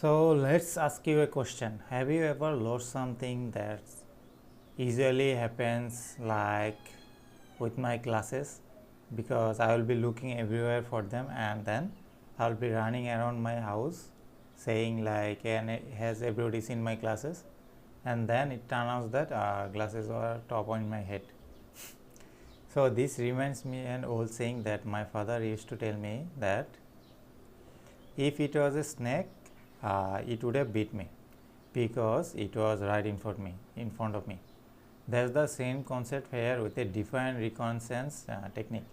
So let's ask you a question. Have you ever lost something that usually happens like with my glasses? Because I will be looking everywhere for them and then I'll be running around my house saying like, and has everybody seen my glasses? And then it turns out that glasses were top on my head. So this reminds me an old saying that my father used to tell me that if it was a snake, it would have beat me because it was right in front of me. That's the same concept here with a different reconnaissance technique.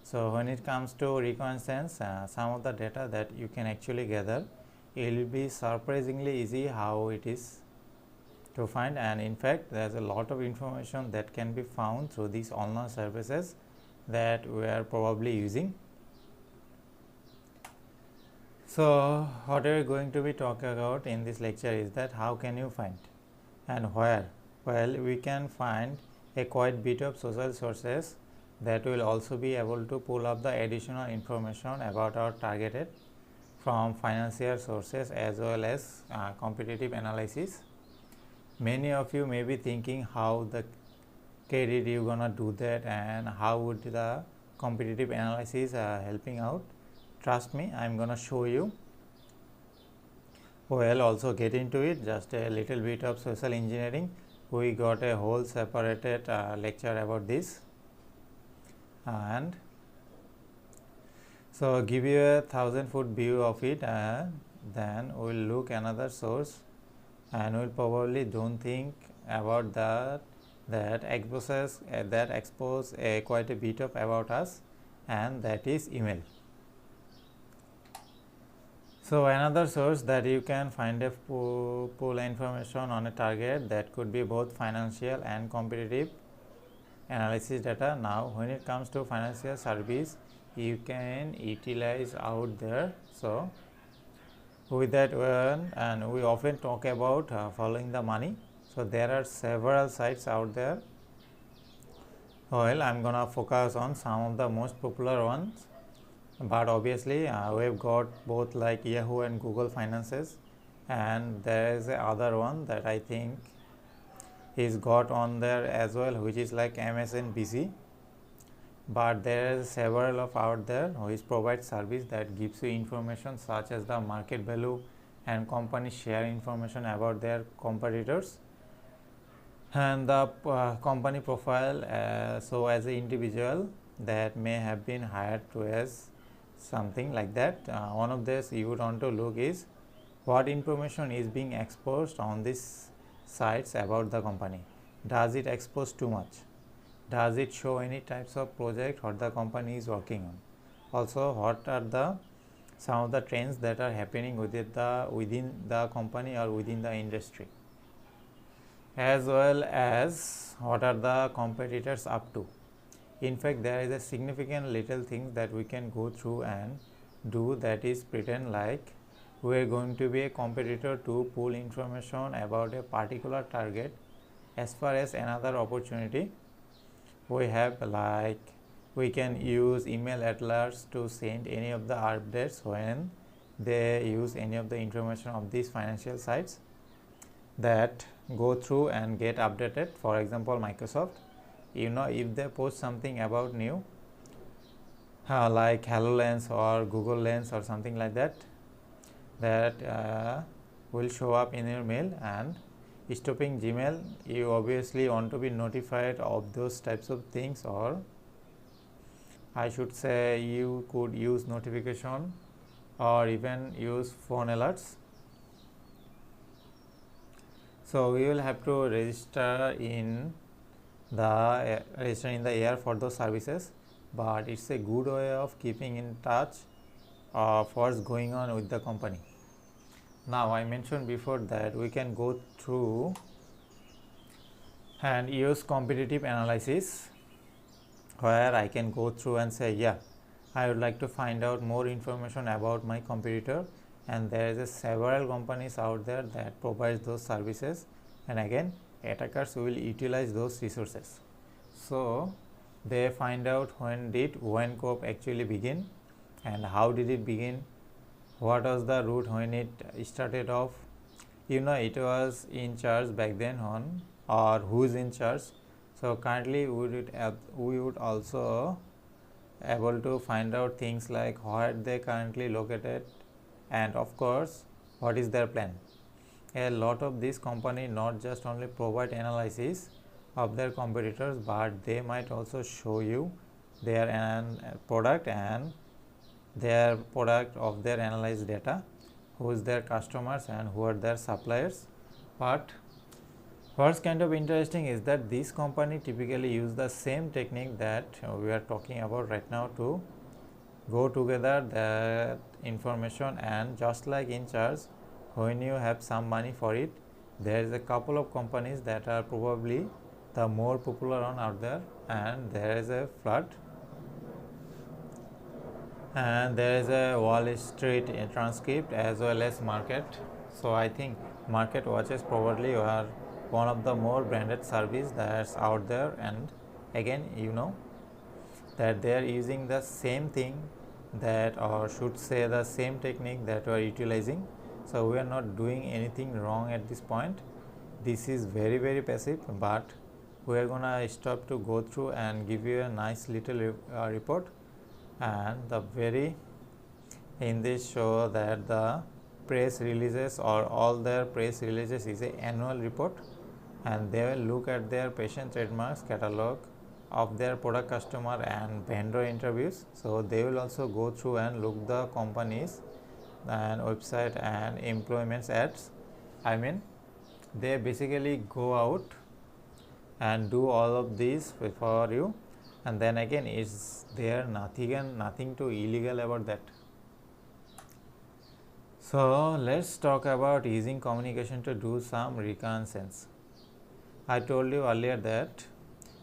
So when it comes to reconnaissance, some of the data that you can actually gather, it will be surprisingly easy how it is to find, and in fact there's a lot of information that can be found through these online services that we are probably using. So what we are going to be talking about in this lecture is that how can you find and where? Well, we can find a quite bit of social sources that will also be able to pull up the additional information about our targeted from financial sources as well as competitive analysis. Many of you may be thinking how the credit you gonna do that and how would the competitive analysis helping out. Trust me, I'm gonna show you. Well, also get into it, just a little bit of social engineering. We got a whole separated lecture about this, and so give you a 1,000-foot view of it, and then we'll look another source, and we'll probably don't think about that exposes quite a bit of about us, and that is email. So another source that you can find a pull information on a target that could be both financial and competitive analysis data. Now when it comes to financial service, you can utilize out there. So with that one, and we often talk about following the money. So there are several sites out there. Well, I'm gonna focus on some of the most popular ones, but obviously we've got both like Yahoo and Google Finances, and there is a other one that I think is got on there as well, which is like MSNBC. But there is several of out there which provide service that gives you information such as the market value and company share information about their competitors and the company profile. So as an individual that may have been hired to as something like that, one of this you would want to look is what information is being exposed on these sites about the company. Does it expose too much? Does it show any types of project what the company is working on? Also, what are some of the trends that are happening within the company or within the industry, as well as what are the competitors up to. In fact, there is a significant little thing that we can go through and do, that is pretend like we are going to be a competitor to pull information about a particular target. As far as another opportunity we have, like we can use email alerts to send any of the updates when they use any of the information of these financial sites that go through and get updated. For example, Microsoft, if they post something about new like HoloLens or Google Lens or something like that, will show up in your mail. And stopping Gmail, you obviously want to be notified of those types of things, or I should say you could use notification or even use phone alerts. So we will have to register in the air for those services, but it's a good way of keeping in touch of what's going on with the company. Now I mentioned before that we can go through and use competitive analysis, where I can go through and say, yeah, I would like to find out more information about my competitor, and there is several companies out there that provide those services, and again attackers will utilize those resources. So they find out when did WinCorp actually begin and how did it begin, What was the route when it started off? It was in charge back then on, or who's in charge. So currently we would also able to find out things like where they currently located, and of course what is their plan. A lot of these companies not just only provide analysis of their competitors, but they might also show you their product and their product of their analyzed data, who is their customers and who are their suppliers. But what's kind of interesting is that this company typically use the same technique that we are talking about right now to go together that information, and just like in charge, when you have some money for it, there is a couple of companies that are probably the more popular one out there, and there is a flood, and there is a Wall Street transcript as well as market. So I think market watches probably are one of the more branded service that's out there, and again that they are using the same thing that, or should say the same technique that we are utilizing. So we are not doing anything wrong at this point. This is very very passive, but we are gonna stop to go through and give you a nice little report. And the very in this show that the press releases or all their press releases is a annual report, and they will look at their patient trademarks catalog of their product customer and vendor interviews. So they will also go through and look the companies and website and employment ads. I mean, they basically go out and do all of these for you, and then again is there nothing too illegal about that. So let's talk about using communication to do some reconnaissance. I told you earlier that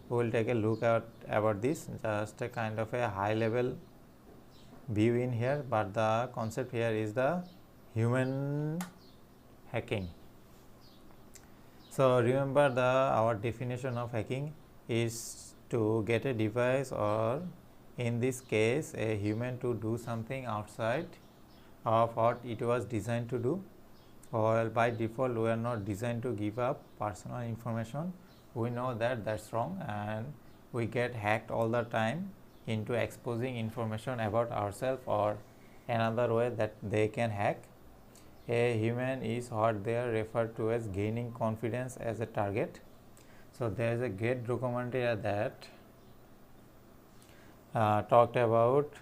we will take a look at about this, just a kind of a high level view in here, but the concept here is the human hacking. So remember our definition of hacking is to get a device, or in this case a human, to do something outside of what it was designed to do. Or by default we are not designed to give up personal information. We know that that's wrong, and we get hacked all the time into exposing information about ourselves, or another way that they can hack. A human is what they are referred to as gaining confidence as a target. So there is a great documentary that talked about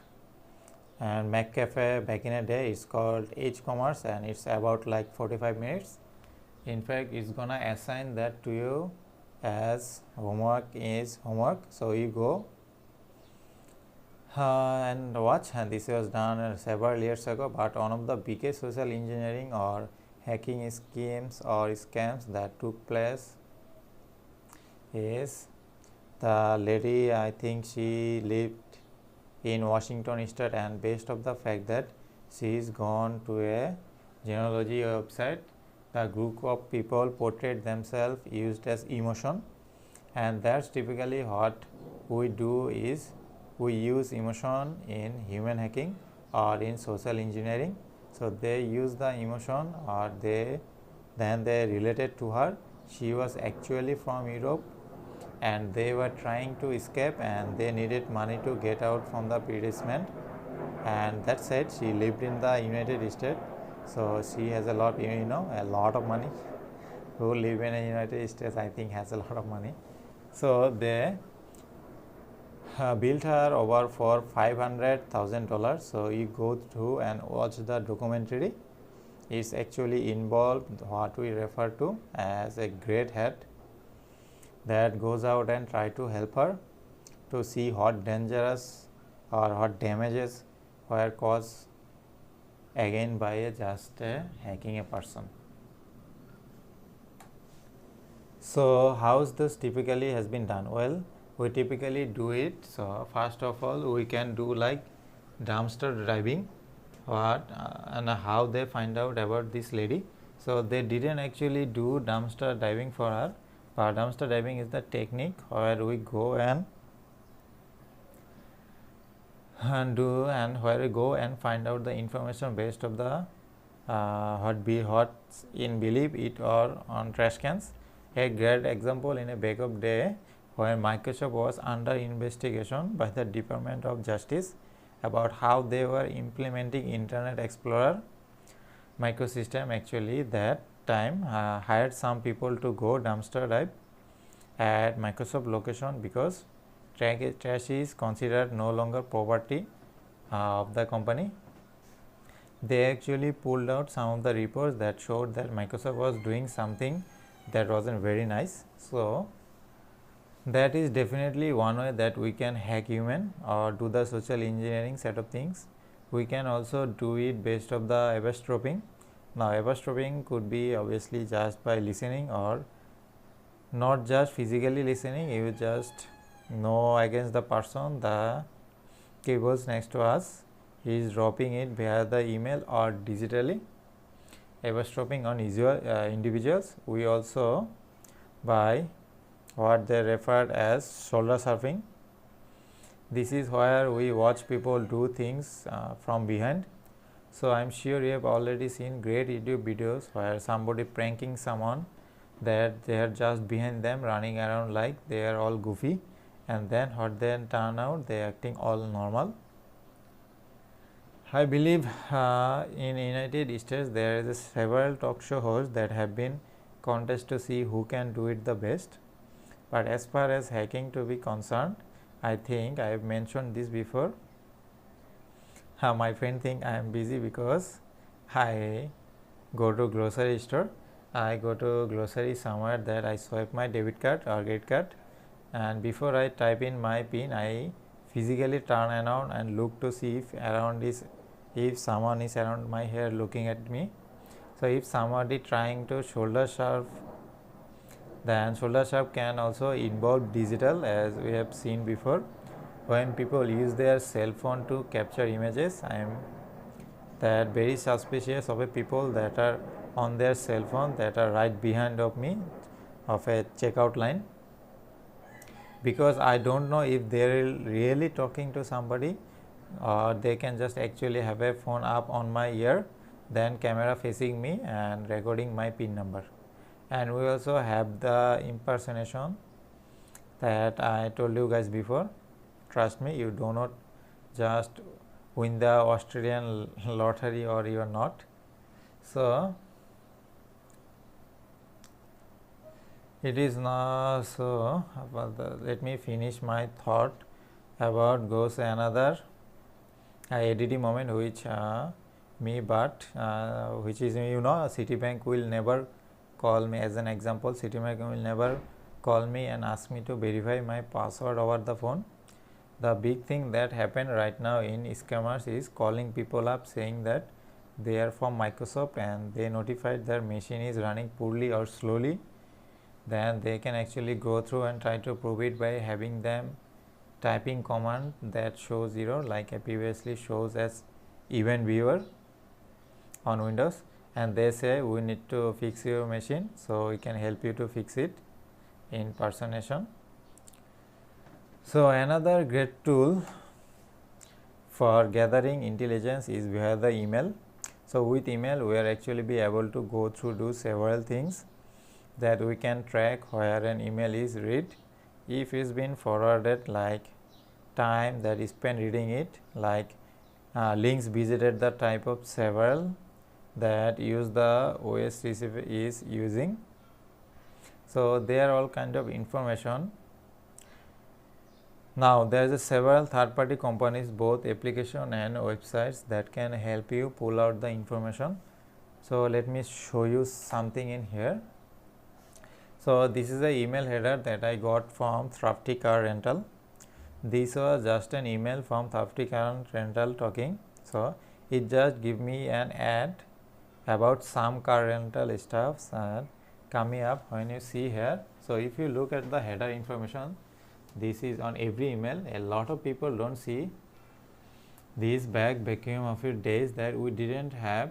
and McCafe back in a day. It's called Edge Commerce, and it's about like 45 minutes. In fact, it's gonna assign that to you as homework. So you go and watch, and this was done several years ago. But one of the biggest social engineering or hacking schemes or scams that took place is the lady, I think she lived in Washington state, and based of the fact that she is gone to a genealogy website, the group of people portrayed themselves used as emotion, and that's typically what we do is we use emotion in human hacking or in social engineering. So they use the emotion, or then they related to her. She was actually from Europe, and they were trying to escape, and they needed money to get out from the predicament, and that said she lived in the United States. So she has a lot of money. Who live in the United States, I think, has a lot of money. So they built her over for $500,000. So you go through and watch the documentary. It's actually involved what we refer to as a great hat that goes out and try to help her to see what dangerous or what damages were caused again by just hacking a person. So how's this typically has been done? Well, we typically do it. So first of all, we can do like dumpster diving. And how they find out about this lady. So they didn't actually do dumpster diving for her. But dumpster diving is the technique where we go and and where we go and find out the information based of the what's in believe it or on trash cans. A great example in a backup day where Microsoft was under investigation by the Department of Justice about how they were implementing Internet Explorer microsystem. Actually that time hired some people to go dumpster dive at Microsoft location because trash is considered no longer property of the company. They actually pulled out some of the reports that showed that Microsoft was doing something that wasn't very nice. So that is definitely one way that we can hack human or do the social engineering set of things. We can also do it based of the eavesdropping. Now eavesdropping could be obviously just by listening or not just physically listening, you just know against the person, the cables next to us, he is dropping it via the email or digitally. Eavesdropping on individuals. We also by what they referred as shoulder surfing. This is where we watch people do things from behind. So I am sure you have already seen great YouTube videos where somebody pranking someone that they are just behind them running around like they are all goofy, and then what then turn out they are acting all normal. I believe in United States there is several talk show hosts that have been contest to see who can do it the best. But as far as hacking to be concerned, I think I have mentioned this before. My friend think I am busy because I go to grocery store. I go to grocery somewhere that I swipe my debit card or credit card, and before I type in my PIN, I physically turn around and look to see if someone is around my here looking at me. So if somebody trying to shoulder surf, then shoulder surf can also involve digital, as we have seen before. When people use their cell phone to capture images, I am that very suspicious of a people that are on their cell phone that are right behind of me of a checkout line, because I don't know if they are really talking to somebody or they can just actually have a phone up on my ear, then camera facing me and recording my PIN number. And we also have the impersonation that I told you guys before. Trust me, you do not just win the Australian lottery or you are not. So it is not so. Let me finish my thought about goes another ADD moment which which is Citibank will never call me. As an example, Citibank will never call me and ask me to verify my password over the phone. The big thing that happened right now in scammers is calling people up saying that they are from Microsoft and they notified their machine is running poorly or slowly. Then they can actually go through and try to prove it by having them typing command that shows error, like I previously shows as event viewer on Windows, and they say we need to fix your machine, so we can help you to fix it in impersonation. So another great tool for gathering intelligence is via the email. So with email we are actually be able to go through do several things that we can track where an email is read, if it's been forwarded, like time that is spent reading it, like links visited, the type of several that use the OS receiver is using. So they are all kind of information. Now there is several third-party companies, both application and websites, that can help you pull out the information. So let me show you something in here. So this is the email header that I got from Thrifty Car Rental. This was just an email from Thrifty Car Rental talking. So it just give me an ad about some car rental stuffs and coming up when you see here. So if you look at the header information, this is on every email. A lot of people don't see this back vacuum of your days that we didn't have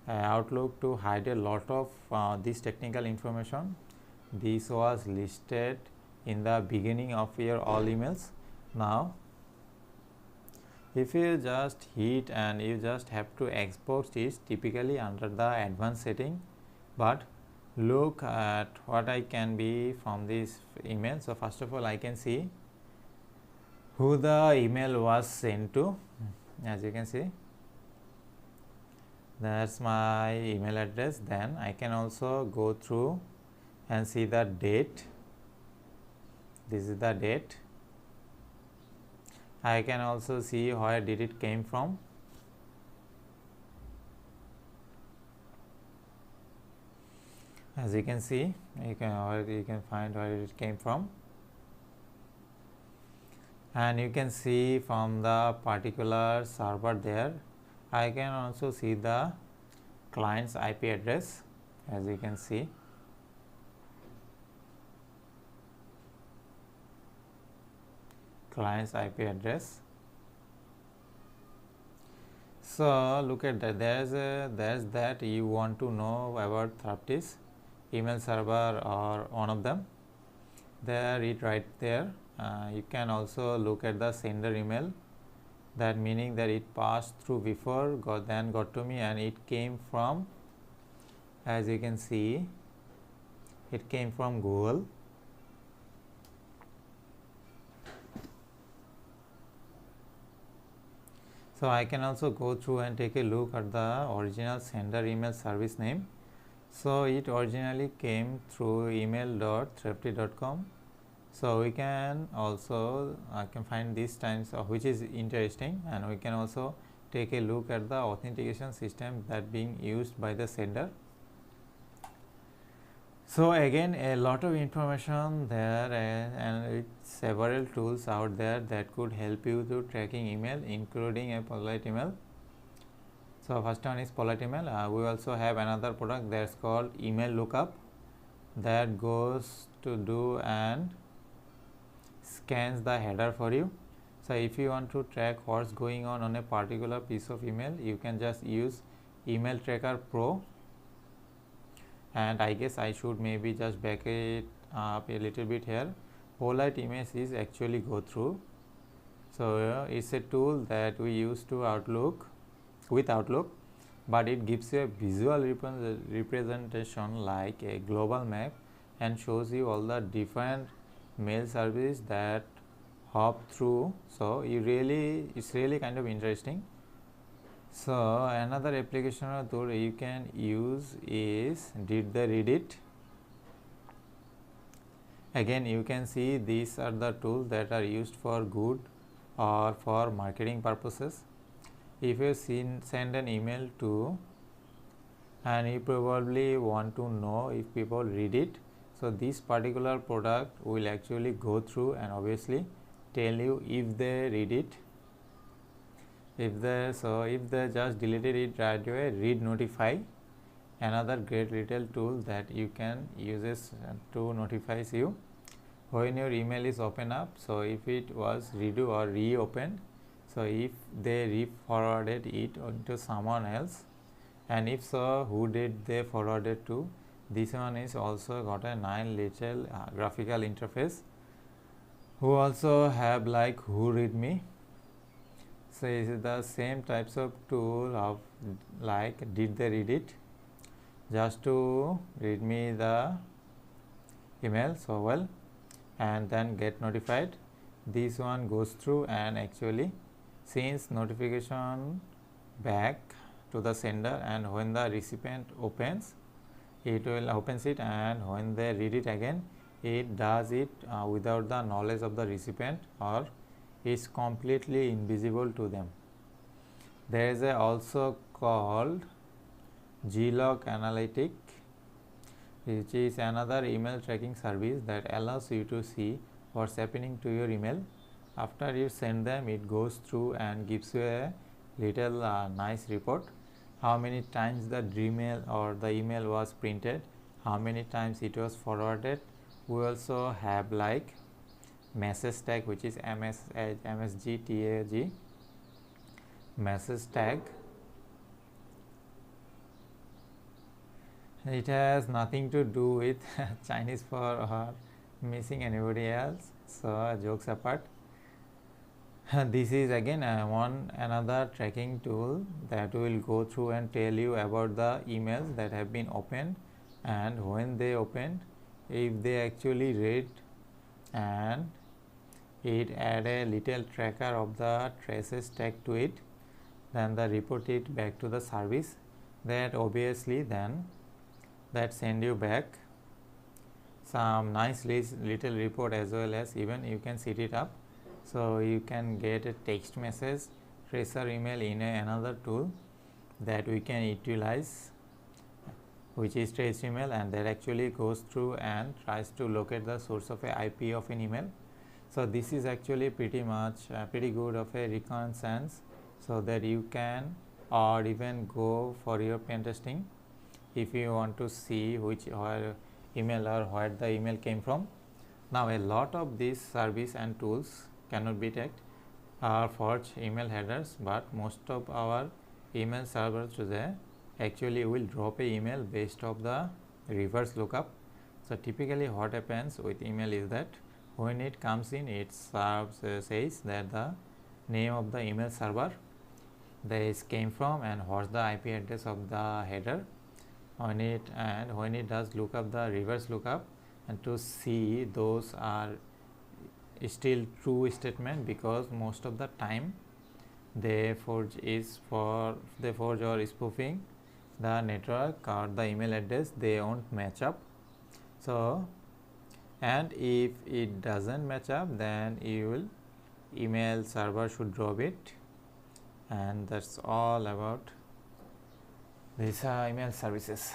Outlook to hide a lot of this technical information. This was listed in the beginning of your all emails. Now If you just hit and you just have to export it typically under the advanced setting, but look at what I can be from this email. So first of all, I can see who the email was sent to. As you can see, that's my email address. Then I can also go through and see the date. This is the date. I can also see where did it came from. As you can see, you can find where it came from, and you can see from the particular server there. I can also see the client's IP address, as you can see. Client's IP address. So look at that. There's that you want to know about Thraptis email server or one of them. There it right there. You can also look at the sender email. That meaning that it passed through before, then got to me, and it came from, as you can see, it came from Google. So I can also go through and take a look at the original sender email service name. So it originally came through email.thrapti.com. So we can also, I can find these times which is interesting, and we can also take a look at the authentication system that being used by the sender. So again, a lot of information there, and several tools out there that could help you to tracking email, including a polite email. So first one is polite email. We also have another product that's called email lookup, that goes to do and scans the header for you. So if you want to track what's going on a particular piece of email, you can just use Email Tracker Pro. And I guess I should maybe just back it up a little bit here. Polite image is actually go through. So it's a tool that we use to Outlook, but it gives you a visual representation like a global map, and shows you all the different mail service that hop through. So it's really kind of interesting. So another application or tool you can use is Did They Read It. Again, you can see these are the tools that are used for good or for marketing purposes. If you send an email to, and you probably want to know if people read it, so this particular product will actually go through and obviously tell you if they read it. If they just deleted it right away, Read Notify, another great little tool that you can use to notifies you when your email is open up. So if it was redo or reopened, so if they re-forwarded it to someone else, and if so, who did they forward it to? This one is also got a nice little graphical interface. Who also have like Who Read Me. So it is the same types of tool of like Did They Read It, just to read me the email so well and then get notified. This one goes through and actually sends notification back to the sender, and when the recipient opens, it will opens it, and when they read it again, it does it without the knowledge of the recipient, or is completely invisible to them. There is also called Glog Analytic, which is another email tracking service that allows you to see what's happening to your email. After you send them, it goes through and gives you a little nice report. How many times the email or the email was printed, how many times it was forwarded. We also have like message tag, which is MSG message tag. It has nothing to do with Chinese for or missing anybody else, so jokes apart. This is again another tracking tool that will go through and tell you about the emails that have been opened and when they opened, if they actually read, and it add a little tracker of the traces tagged to it, then they report it back to the service. That obviously then that send you back some nice little report, as well as even you can set it up so you can get a text message tracer email in another tool that we can utilize, which is trace email, and that actually goes through and tries to locate the source of a IP of an email. So this is actually pretty good of a reconnaissance, so that you can or even go for your pen testing if you want to see which email or where the email came from. Now a lot of these service and tools cannot be tagged or forge email headers, but most of our email servers today actually will drop a email based off the reverse lookup. So typically what happens with email is that when it comes in, it says that the name of the email server this came from and what's the IP address of the header on it, and when it does look up the reverse lookup and to see those are still true statement, because most of the time they forge or spoofing the network or the email address, they won't match up. So and if it doesn't match up, then you will email server should drop it. And that's all about these email services.